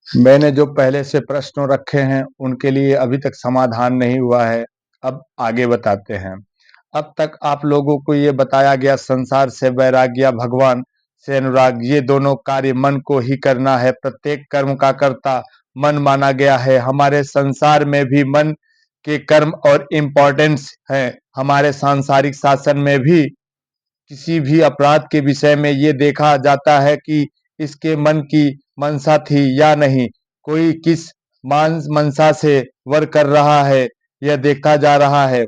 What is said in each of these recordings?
मैंने जो पहले से प्रश्न रखे हैं उनके लिए अभी तक समाधान नहीं हुआ है। अब आगे बताते हैं। अब तक आप लोगों को ये बताया गया, संसार से वैराग्य या भगवान से अनुराग, ये दोनों कार्य मन को ही करना है। प्रत्येक कर्म का कर्ता मन माना गया है। हमारे संसार में भी मन के कर्म और इम्पोर्टेंस है। हमारे सांसारिक शासन में भी किसी भी अपराध के विषय में ये देखा जाता है कि इसके मन की मंशा थी या नहीं, कोई किस मंशा से वर कर रहा है, यह देखा जा रहा है।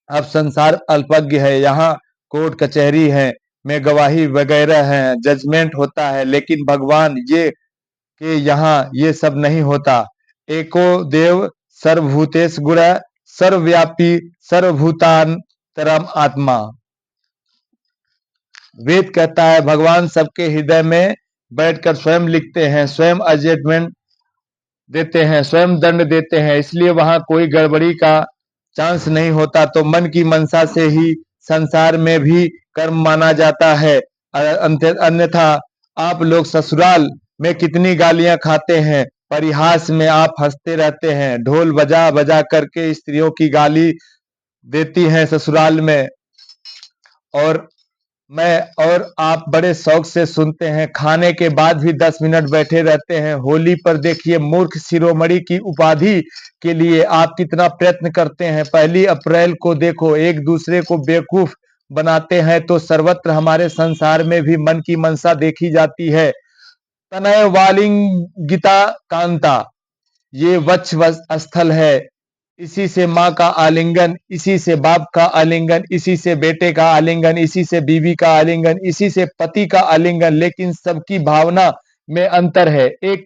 अब संसार अल्पज्ञ है, यहाँ कोर्ट कचहरी है में गवाही वगैरह है, जजमेंट होता है, लेकिन भगवान ये कि यहाँ ये सब नहीं होता। एको देव सर्वभूतेश गुण, सर्वव्यापी सर्वभूतांतरम आत्मा। वेद कहता है भगवान सबके हृदय में बैठकर स्वयं लिखते हैं, स्वयं जजमेंट देते हैं, स्वयं दंड देते हैं, इसलिए वहां कोई गड़बड़ी का चांस नहीं होता। तो मन की मंशा से ही संसार में भी कर्म माना जाता है। अन्यथा आप लोग ससुराल में कितनी गालियां खाते हैं, परिहास में आप हंसते रहते हैं, ढोल बजा बजा करके स्त्रियों की गाली देती हैं ससुराल में, और मैं और आप बड़े शौक से सुनते हैं, खाने के बाद भी 10 मिनट बैठे रहते हैं। होली पर देखिए, मूर्ख शिरोमणि की उपाधि के लिए आप कितना प्रयत्न करते हैं। 1 अप्रैल को देखो, एक दूसरे को बेवकूफ बनाते हैं। तो सर्वत्र हमारे संसार में भी मन की मंशा देखी जाती है। तनय वालिंगिता कांता, ये वक्ष स्थल है, इसी से माँ का आलिंगन, इसी से बाप का आलिंगन, इसी से बेटे का आलिंगन, इसी से बीवी का आलिंगन, इसी से पति का आलिंगन। लेकिन सबकी भावना में अंतर है। एक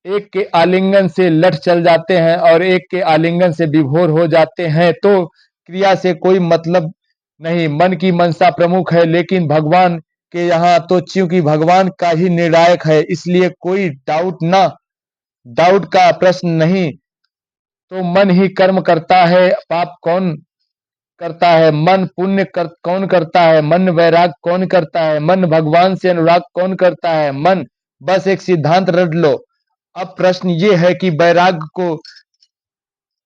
एक के आलिंगन से लठ चल जाते हैं और एक के आलिंगन से विभोर हो जाते हैं। तो क्रिया से कोई मतलब नहीं, मन की मंशा प्रमुख है। लेकिन भगवान के यहाँ तो चूंकि भगवान का ही निर्णायक है, इसलिए कोई डाउट का प्रश्न नहीं। तो मन ही कर्म करता है, पाप कौन करता है? मन कौन करता है? मन वैराग कौन करता है? मन भगवान से अनुराग कौन करता है? मन। बस एक सिद्धांत रट लो। अब प्रश्न ये है कि वैराग को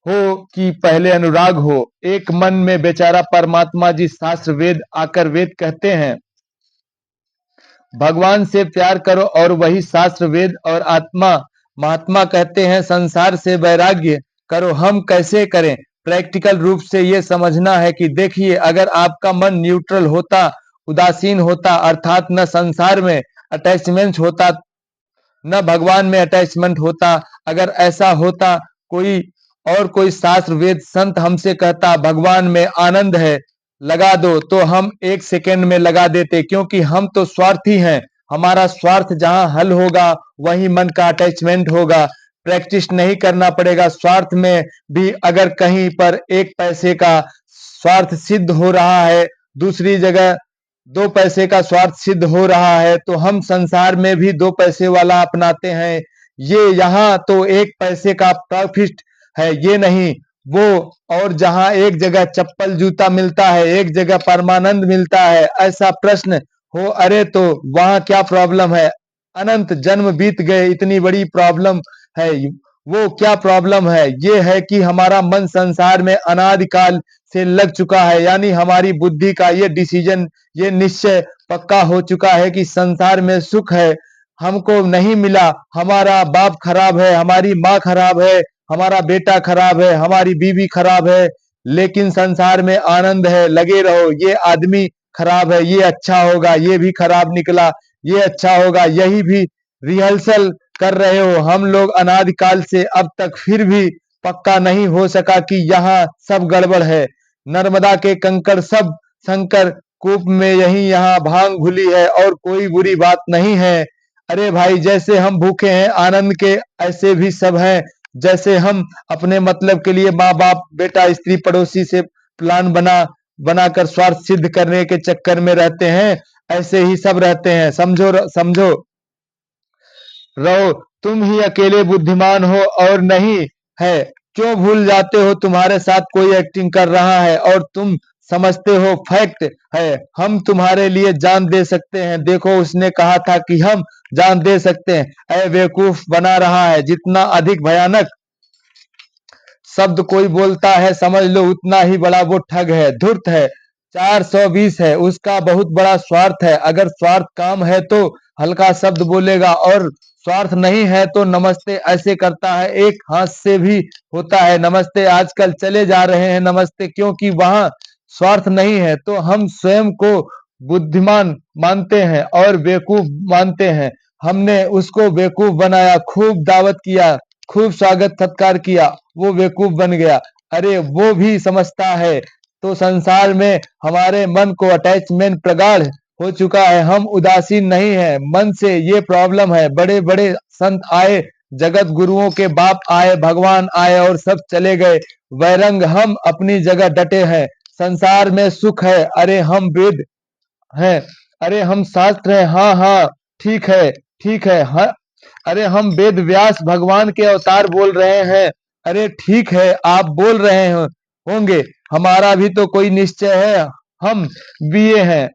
हो कि पहले अनुराग हो। एक मन में बेचारा परमात्मा जी, शास्त्र वेद आकर वेद कहते हैं भगवान से प्यार करो, और वही शास्त्र वेद और आत्मा महात्मा कहते हैं संसार से वैराग्य करो। हम कैसे करें? प्रैक्टिकल रूप से ये समझना है कि देखिए, अगर आपका मन न्यूट्रल होता, उदासीन होता, अर्थात न संसार में अटैचमेंट होता, न भगवान में अटैचमेंट होता, अगर ऐसा होता, कोई शास्त्र वेद संत हमसे कहता भगवान में आनंद है, लगा दो, तो हम 1 सेकेंड में लगा देते, क्योंकि हम तो स्वार्थी हैं। हमारा स्वार्थ जहां हल होगा वहीं मन का अटैचमेंट होगा। प्रैक्टिस नहीं करना पड़ेगा। स्वार्थ में भी अगर कहीं पर 1 पैसे का स्वार्थ सिद्ध हो रहा है, दूसरी जगह 2 पैसे का स्वार्थ सिद्ध हो रहा है, तो हम संसार में भी 2 पैसे वाला अपनाते हैं। ये यहाँ तो 1 पैसे का प्रॉफिट है, ये नहीं वो। और जहां एक जगह चप्पल जूता मिलता है, एक जगह परमानंद मिलता है, ऐसा प्रश्न हो, अरे तो वहां क्या प्रॉब्लम है? अनंत जन्म बीत गए, इतनी बड़ी प्रॉब्लम है? वो क्या प्रॉब्लम है? ये है कि हमारा मन संसार में अनादिकाल से लग चुका है, यानी हमारी बुद्धि का ये डिसीजन, ये निश्चय पक्का हो चुका है कि संसार में सुख है, हमको नहीं मिला। हमारा बाप खराब है, हमारी माँ खराब है, हमारा बेटा खराब है, हमारी बीवी खराब है, लेकिन संसार में आनंद है, लगे रहो। ये आदमी खराब है, ये अच्छा होगा, ये भी खराब निकला, ये अच्छा होगा, यही भी रिहर्सल कर रहे हो हम लोग अनादिकाल से अब तक, फिर भी पक्का नहीं हो सका कि यहाँ सब गड़बड़ है। नर्मदा के कंकड़ सब शंकर कूप में, यही यहाँ भांग घुली है, और कोई बुरी बात नहीं है। अरे भाई, जैसे हम भूखे हैं आनंद के, ऐसे भी सब हैं। जैसे हम अपने मतलब के लिए माँ बाप बेटा स्त्री पड़ोसी से प्लान बनाकर स्वार्थ सिद्ध करने के चक्कर में रहते हैं, ऐसे ही सब रहते हैं। समझो समझो रहो, तुम ही अकेले बुद्धिमान हो और नहीं है। क्यों भूल जाते हो तुम्हारे साथ कोई एक्टिंग कर रहा है और तुम समझते हो फैक्ट है, हम तुम्हारे लिए जान दे सकते हैं। देखो उसने कहा था कि हम जान दे सकते हैं। ऐ बेवकूफ बना रहा है। जितना अधिक भयानक शब्द कोई बोलता है समझ लो उतना ही बड़ा वो ठग है, धूर्त है। 420 है, उसका बहुत बड़ा स्वार्थ है। अगर स्वार्थ काम है तो हल्का शब्द बोलेगा, और स्वार्थ नहीं है तो नमस्ते ऐसे करता है, एक हाथ से भी होता है नमस्ते। आजकल चले जा रहे हैं नमस्ते, क्योंकि वहां स्वार्थ नहीं है। तो हम स्वयं को बुद्धिमान मानते हैं और बेवकूफ मानते हैं। हमने उसको बेवकूफ बनाया, खूब दावत किया, खूब स्वागत सत्कार किया, वो बेवकूफ बन गया। अरे वो भी समझता है। तो संसार में हमारे मन को अटैचमेंट प्रगाढ़ हो चुका है। हम उदासीन नहीं है, मन से ये प्रॉब्लम है। बड़े बड़े संत आए, जगत गुरुओं के बाप आए, भगवान आए और सब चले गए। वैरंग हम अपनी जगह डटे हैं। संसार में सुख है, अरे हम वेद हैं, अरे हम शास्त्र हैं। हाँ हाँ ठीक है, ठीक है। हाँ, अरे हम वेद व्यास भगवान के अवतार बोल रहे हैं। अरे ठीक है, आप बोल रहे होंगे, हमारा भी तो कोई निश्चय है। हम बीए हैं,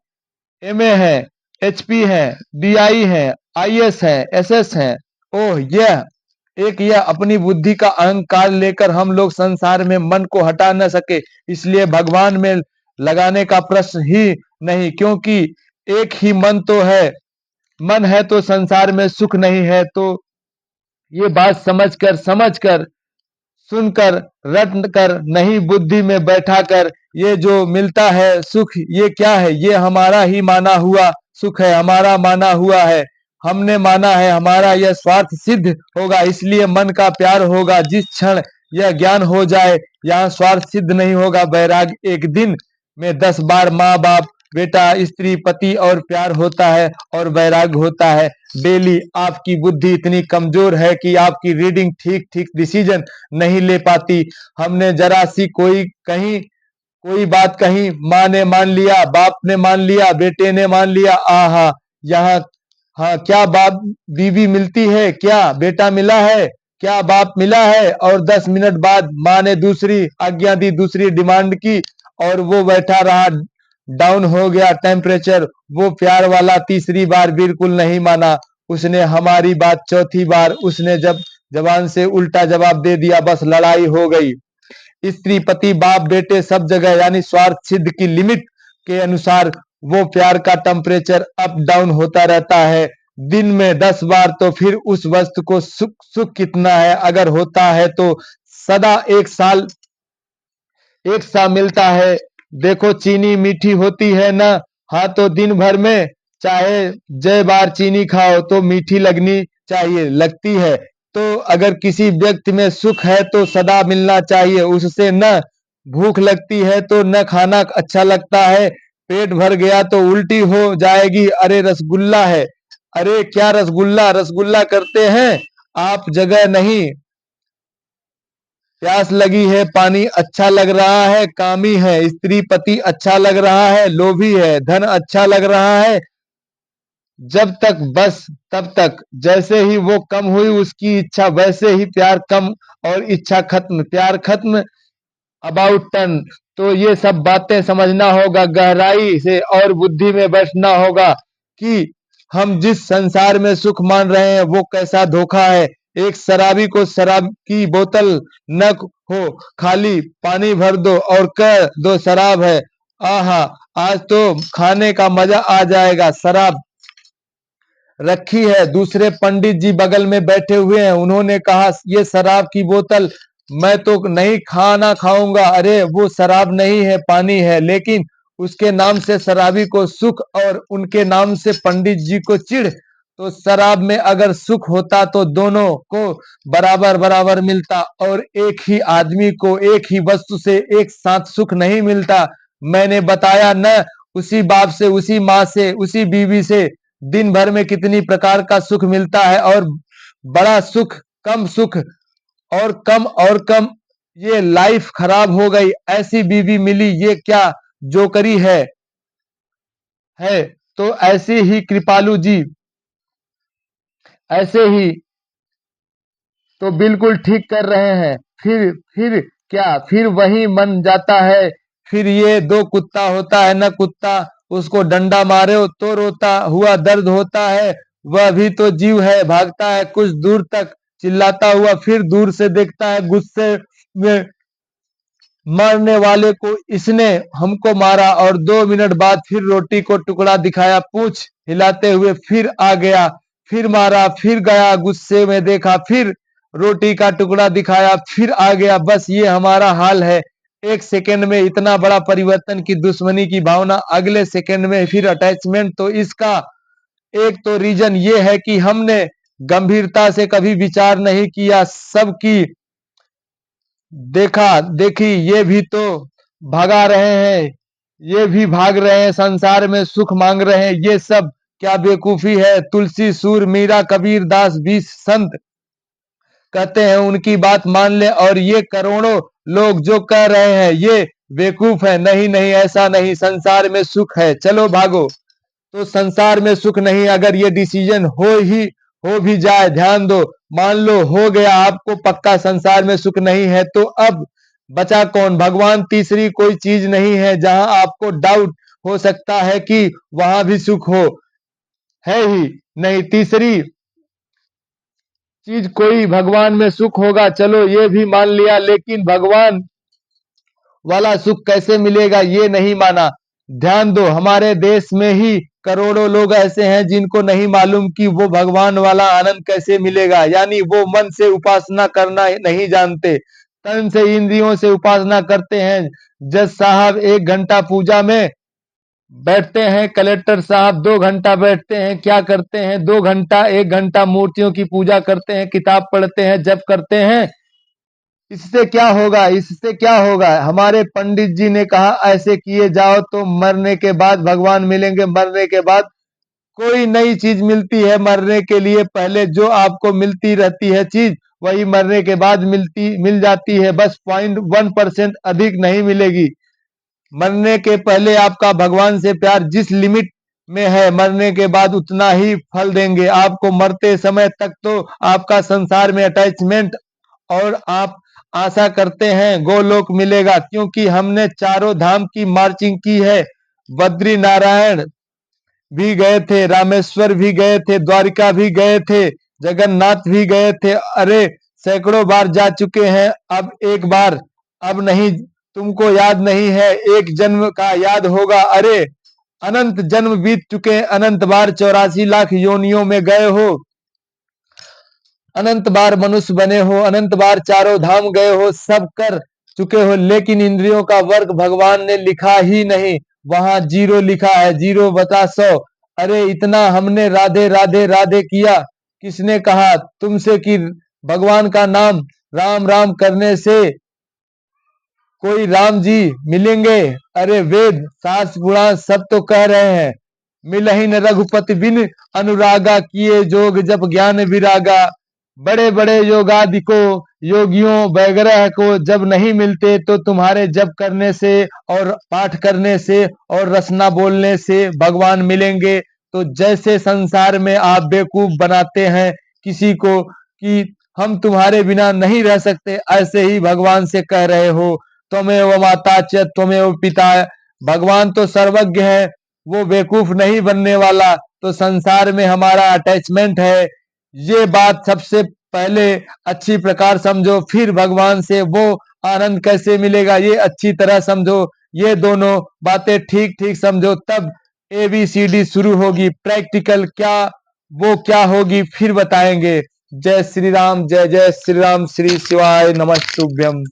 एमए हैं, एचपी हैं, डीआई हैं, आईएस हैं, एसएस हैं। ओह यह अपनी बुद्धि का अहंकार लेकर हम लोग संसार में मन को हटा न सके, इसलिए भगवान में लगाने का प्रश्न ही नहीं, क्योंकि एक ही मन तो है। मन है तो संसार में सुख नहीं है। तो ये बात समझकर सुनकर रट कर नहीं, बुद्धि में बैठा कर, ये जो मिलता है सुख ये क्या है? ये हमारा ही माना हुआ सुख है, हमारा माना हुआ है। हमने माना है हमारा यह स्वार्थ सिद्ध होगा, इसलिए मन का प्यार होगा। जिस क्षण यह ज्ञान हो जाए यहाँ स्वार्थ सिद्ध नहीं होगा। वैराग्य एक दिन में 10 बार माँ बाप बेटा स्त्री पति और प्यार होता है, और वैराग्य होता है डेली। आपकी बुद्धि इतनी कमजोर है कि आपकी रीडिंग ठीक ठीक डिसीजन नहीं ले पाती। हमने जरा सी कोई बात कही, माँ ने मान लिया, बाप ने मान लिया, बेटे ने मान लिया। आहा यहाँ, हाँ क्या बाप बीवी मिलती है, क्या बेटा मिला है, क्या बाप मिला है? और 10 मिनट बाद माँ ने दूसरी आज्ञा दी, दूसरी डिमांड की, और वो बैठा रहा, डाउन हो गया टेम्परेचर। वो प्यार वाला तीसरी बार बिल्कुल नहीं माना। उसने हमारी बात चौथी बार, उसने जब जबान से उल्टा जवाब दे दिया, बस लड़ाई हो गई। स्त्री पति बाप बेटे सब जगह, यानी स्वार्थ सिद्ध की लिमिट के अनुसार वो प्यार का टेम्परेचर अप डाउन होता रहता है। दिन में 10 बार, तो फिर उस वस्तु को सुख सुख कितना है? अगर होता है तो सदा एक सा मिलता है। देखो चीनी मीठी होती है ना, हाँ तो दिन भर में चाहे जय बार चीनी खाओ तो मीठी लगनी चाहिए, लगती है। तो अगर किसी व्यक्ति में सुख है तो सदा मिलना चाहिए उससे। न भूख लगती है तो न खाना अच्छा लगता है। पेट भर गया तो उल्टी हो जाएगी। अरे रसगुल्ला है, अरे क्या रसगुल्ला रसगुल्ला करते हैं आप? जगह नहीं, प्यास लगी है, पानी अच्छा लग रहा है, कामी है, स्त्री पति अच्छा लग रहा है, लोभी है, धन अच्छा लग रहा है। जब तक बस तब तक, जैसे ही वो कम हुई उसकी इच्छा, वैसे ही प्यार कम और इच्छा खत्म, प्यार खत्म, अबाउट टर्न। तो ये सब बातें समझना होगा गहराई से, और बुद्धि में बैठना होगा कि हम जिस संसार में सुख मान रहे हैं वो कैसा धोखा है। एक शराबी को शराब की बोतल न हो, खाली पानी भर दो और कह दो शराब है, आहा आज तो खाने का मजा आ जाएगा। शराब रखी है, दूसरे पंडित जी बगल में बैठे हुए हैं, उन्होंने कहा ये शराब की बोतल मैं तो नहीं खाना खाऊंगा। अरे वो शराब नहीं है, पानी है, लेकिन उसके नाम से शराबी को सुख और उनके नाम से पंडित जी को चिढ़। तो शराब में अगर सुख होता तो दोनों को बराबर बराबर मिलता, और एक ही आदमी को एक ही वस्तु से एक साथ सुख नहीं मिलता। मैंने बताया न, उसी बाप से, उसी माँ से, उसी बीवी से दिन भर में कितनी प्रकार का सुख मिलता है, और बड़ा सुख, कम सुख, और कम। ये लाइफ खराब हो गई, ऐसी बीवी मिली, ये क्या जोकरी है। तो ऐसे ही कृपालु जी, ऐसे ही तो बिल्कुल ठीक कर रहे हैं। फिर क्या, फिर वही मन जाता है, फिर ये दो कुत्ता होता है न कुत्ता, उसको डंडा मारे हो तो रोता हुआ दर्द होता है, वह भी तो जीव है, भागता है कुछ दूर तक चिल्लाता हुआ, फिर दूर से देखता है गुस्से में मरने वाले को इसने हमको मारा, और 2 मिनट बाद फिर रोटी को टुकड़ा दिखाया पूंछ हिलाते हुए, फिर आ गया, फिर मारा, फिर गया, गुस्से में देखा, फिर रोटी का टुकड़ा दिखाया, फिर आ गया। बस ये हमारा हाल है। एक सेकंड में इतना बड़ा परिवर्तन की दुश्मनी की भावना, अगले सेकंड में फिर अटैचमेंट। तो इसका एक तो रीजन ये है कि हमने गंभीरता से कभी विचार नहीं किया। सबकी देखा देखी ये भी तो भगा रहे हैं, ये भी भाग रहे हैं, संसार में सुख मांग रहे हैं। ये सब क्या बेवकूफी है। तुलसी, सूर, मीरा, कबीर, दास, 20 संत कहते हैं उनकी बात मान ले, और ये करोड़ों लोग जो कह रहे हैं ये बेवकूफ है। नहीं नहीं, ऐसा नहीं, संसार में सुख है, चलो भागो। तो संसार में सुख नहीं, अगर ये डिसीजन हो भी जाए, ध्यान दो, मान लो हो गया आपको पक्का संसार में सुख नहीं है, तो अब बचा कौन? भगवान तीसरी कोई चीज नहीं है जहां आपको डाउट हो सकता है कि वहां भी सुख हो, है ही नहीं तीसरी चीज कोई। भगवान में सुख होगा, चलो ये भी मान लिया, लेकिन भगवान वाला सुख कैसे मिलेगा ये नहीं माना। ध्यान दो, हमारे देश में ही करोड़ों लोग ऐसे हैं जिनको नहीं मालूम कि वो भगवान वाला आनंद कैसे मिलेगा। यानी वो मन से उपासना करना नहीं जानते, तन से इंद्रियों से उपासना करते हैं। जज साहब 1 घंटा पूजा में बैठते हैं, कलेक्टर साहब 2 घंटा बैठते हैं, क्या करते हैं? 2 घंटा 1 घंटा मूर्तियों की पूजा करते हैं, किताब पढ़ते हैं, जप करते हैं। इससे क्या होगा? इससे क्या होगा? हमारे पंडित जी ने कहा ऐसे किए जाओ तो मरने के बाद भगवान मिलेंगे। मरने के बाद कोई नई चीज मिलती है? मरने के लिए पहले जो आपको मिलती रहती है चीज, वही मरने के बाद मिल जाती है, बस 0.1% अधिक नहीं मिलेगी। मरने के पहले आपका भगवान से प्यार जिस लिमिट में है, मरने के बाद उतना ही फल देंगे आपको। मरते समय तक तो आपका संसार में अटैचमेंट, और आप आशा करते हैं गोलोक मिलेगा, क्योंकि हमने चारों धाम की मार्चिंग की है। बद्री नारायण भी गए थे, रामेश्वर भी गए थे, द्वारिका भी गए थे, जगन्नाथ भी गए थे। अरे सैकड़ों बार जा चुके हैं, अब एक बार, अब नहीं, तुमको याद नहीं है, एक जन्म का याद होगा। अरे अनंत जन्म बीत चुके, अनंत बार 84 लाख योनियों में गए हो, अनंत बार मनुष्य बने हो, अनंत बार चारों धाम गए हो, सब कर चुके हो, लेकिन इंद्रियों का वर्ग भगवान ने लिखा ही नहीं, वहां 0 लिखा है, 0/100। अरे इतना हमने राधे राधे राधे किया, किसने कहा तुमसे कि भगवान का नाम राम राम करने से कोई राम जी मिलेंगे? अरे वेद शास्त्र पुराण सब तो कह रहे हैं, मिलहि न रघुपति बिन अनुरागा, किए जोग जप ज्ञान विरागा। बड़े बड़े योगादि को, योगियों वगैरह को जब नहीं मिलते, तो तुम्हारे जप करने से और पाठ करने से और रसना बोलने से भगवान मिलेंगे। तो जैसे संसार में आप बेवकूफ बनाते हैं किसी को कि हम तुम्हारे बिना नहीं रह सकते, ऐसे ही भगवान से कह रहे हो त्वमेव माता च त्वमेव पिता। भगवान तो सर्वज्ञ है, वो बेवकूफ नहीं बनने वाला। तो संसार में हमारा अटैचमेंट है, ये बात सबसे पहले अच्छी प्रकार समझो, फिर भगवान से वो आनंद कैसे मिलेगा ये अच्छी तरह समझो। ये दोनों बातें ठीक ठीक समझो, तब ABCD शुरू होगी। प्रैक्टिकल क्या, वो क्या होगी फिर बताएंगे। जय श्री राम, जय जय श्री राम, श्री शिवाय नमस्तुभ्यम।